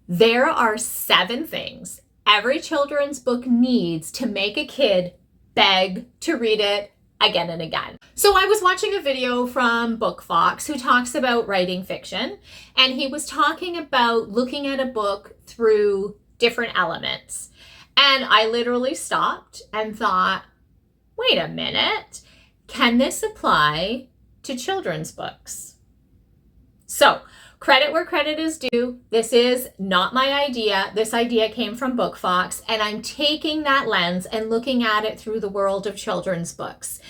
There are 7 things every children's book needs to make a kid beg to read it again and again. So I was watching a video from Bookfox who talks about writing fiction, and he was talking about looking at a book through different elements. And I literally stopped and thought, wait a minute, can this apply to children's books? So, credit where credit is due. This is not my idea. This idea came from Bookfox, and I'm taking that lens and looking at it through the world of children's books.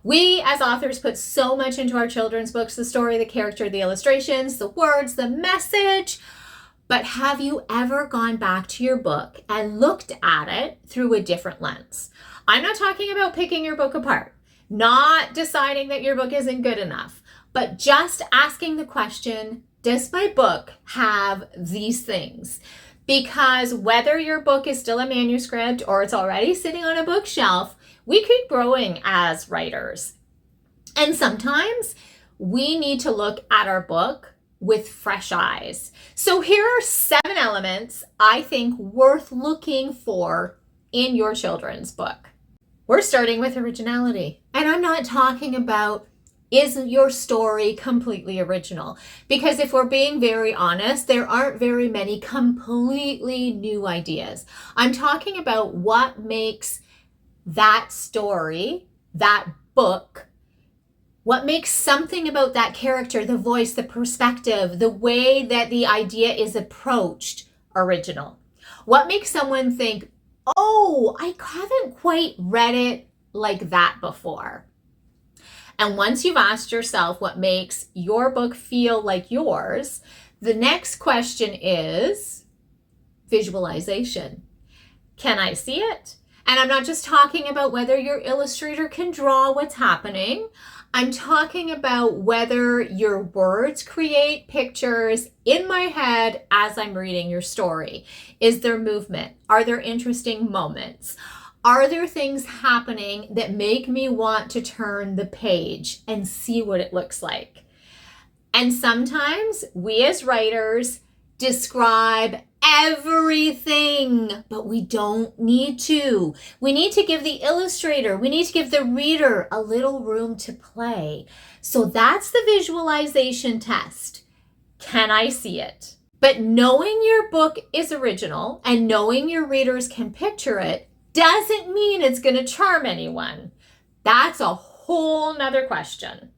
We as authors put so much into our children's books, the story, the character, the illustrations, the words, the message. But have you ever gone back to your book and looked at it through a different lens? I'm not talking about picking your book apart, not deciding that your book isn't good enough, but just asking the question, does my book have these things? Because whether your book is still a manuscript or it's already sitting on a bookshelf, we keep growing as writers. And sometimes we need to look at our book with fresh eyes. So here are 7 elements I think worth looking for in your children's book. We're starting with originality. And I'm not talking about, is your story completely original? Because if we're being very honest, there aren't very many completely new ideas. I'm talking about what makes that story, that book, what makes something about that character, the voice, the perspective, the way that the idea is approached original. What makes someone think, oh, I haven't quite read it like that before. And once you've asked yourself what makes your book feel like yours, the next question is visualization. Can I see it? And I'm not just talking about whether your illustrator can draw what's happening. I'm talking about whether your words create pictures in my head as I'm reading your story. Is there movement? Are there interesting moments? Are there things happening that make me want to turn the page and see what it looks like? And sometimes we as writers describe everything, but we don't need to. We need to give the illustrator, we need to give the reader a little room to play. So that's the visualization test. Can I see it? But knowing your book is original and knowing your readers can picture it doesn't mean it's going to charm anyone. That's a whole nother question.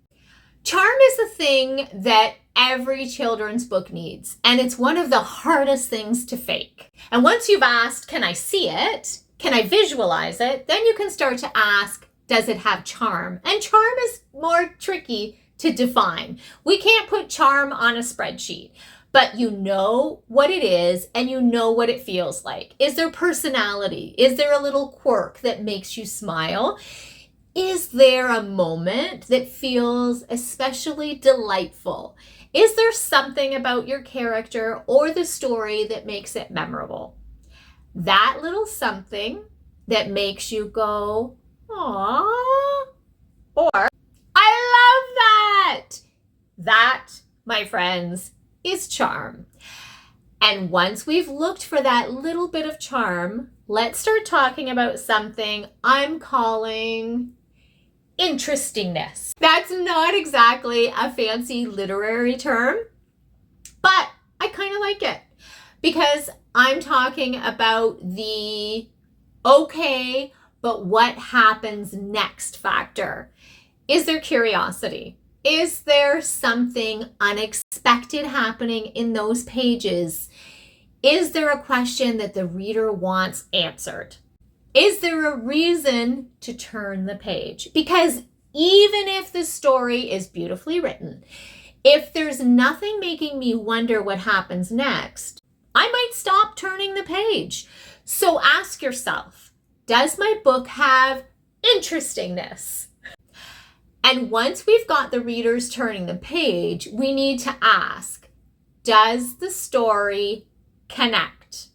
Charm is a thing that every children's book needs, and it's one of the hardest things to fake. And once you've asked, can I see it? Can I visualize it? Then you can start to ask, does it have charm? And charm is more tricky to define. We can't put charm on a spreadsheet, but you know what it is and you know what it feels like. Is there personality? Is there a little quirk that makes you smile? Is there a moment that feels especially delightful? Is there something about your character or the story that makes it memorable? That little something that makes you go, aww, or I love that. That, my friends, is charm. And once we've looked for that little bit of charm, let's start talking about something I'm calling interestingness. That's not exactly a fancy literary term, but I kind of like it because I'm talking about the okay, but what happens next factor. Is there curiosity? Is there something unexpected happening in those pages? Is there a question that the reader wants answered? Is there a reason to turn the page? Because even if the story is beautifully written, if there's nothing making me wonder what happens next, I might stop turning the page. So ask yourself, does my book have interestingness? And once we've got the readers turning the page, we need to ask, does the story connect?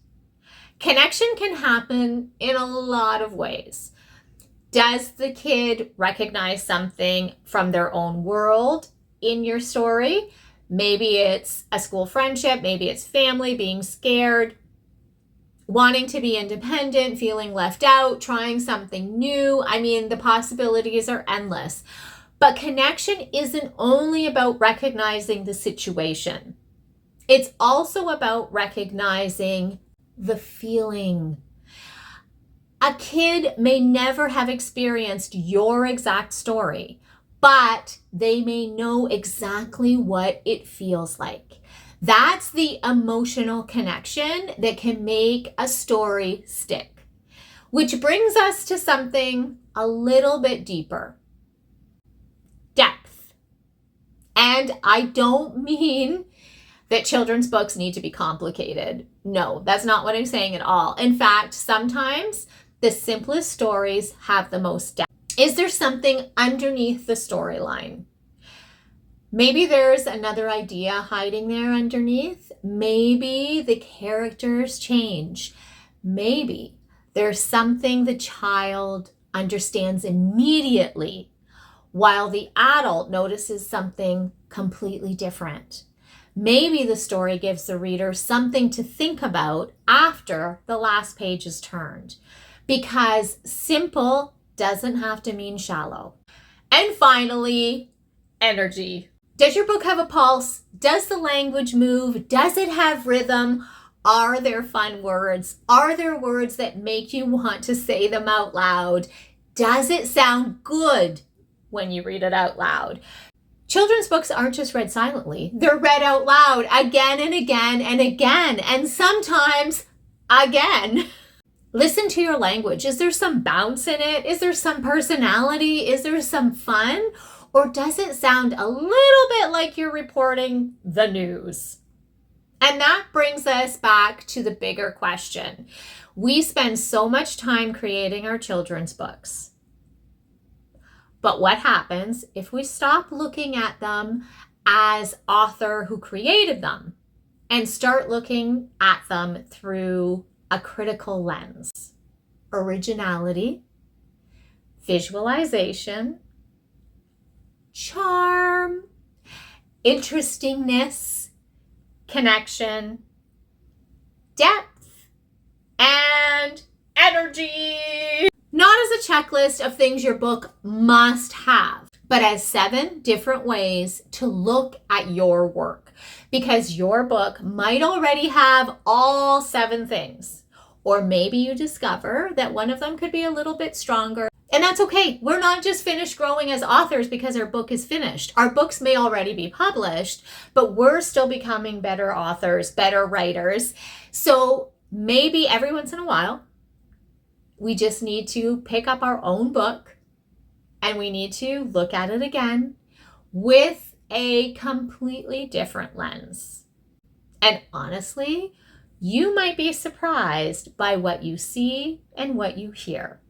Connection can happen in a lot of ways. Does the kid recognize something from their own world in your story? Maybe it's a school friendship, maybe it's family, being scared, wanting to be independent, feeling left out, trying something new. I mean, the possibilities are endless. But connection isn't only about recognizing the situation. It's also about recognizing the feeling. A kid may never have experienced your exact story, but they may know exactly what it feels like. That's the emotional connection that can make a story stick. Which brings us to something a little bit deeper. Depth. And I don't mean that children's books need to be complicated. No, that's not what I'm saying at all. In fact, sometimes the simplest stories have the most depth. Is there something underneath the storyline? Maybe there's another idea hiding there underneath. Maybe the characters change. Maybe there's something the child understands immediately while the adult notices something completely different. Maybe the story gives the reader something to think about after the last page is turned, because simple doesn't have to mean shallow. And finally, energy. Does your book have a pulse? Does the language move? Does it have rhythm? Are there fun words? Are there words that make you want to say them out loud? Does it sound good when you read it out loud? Children's books aren't just read silently. They're read out loud again and again and again, and sometimes again. Listen to your language. Is there some bounce in it? Is there some personality? Is there some fun? Or does it sound a little bit like you're reporting the news? And that brings us back to the bigger question. We spend so much time creating our children's books. But what happens if we stop looking at them as author who created them and start looking at them through a critical lens? Originality, visualization, charm, interestingness, connection, depth, and energy. Not as a checklist of things your book must have, but as 7 different ways to look at your work, because your book might already have all 7 things. Or maybe you discover that one of them could be a little bit stronger. And that's okay. We're not just finished growing as authors because our book is finished. Our books may already be published, but we're still becoming better authors, better writers. So maybe every once in a while, we just need to pick up our own book and we need to look at it again with a completely different lens. And honestly, you might be surprised by what you see and what you hear.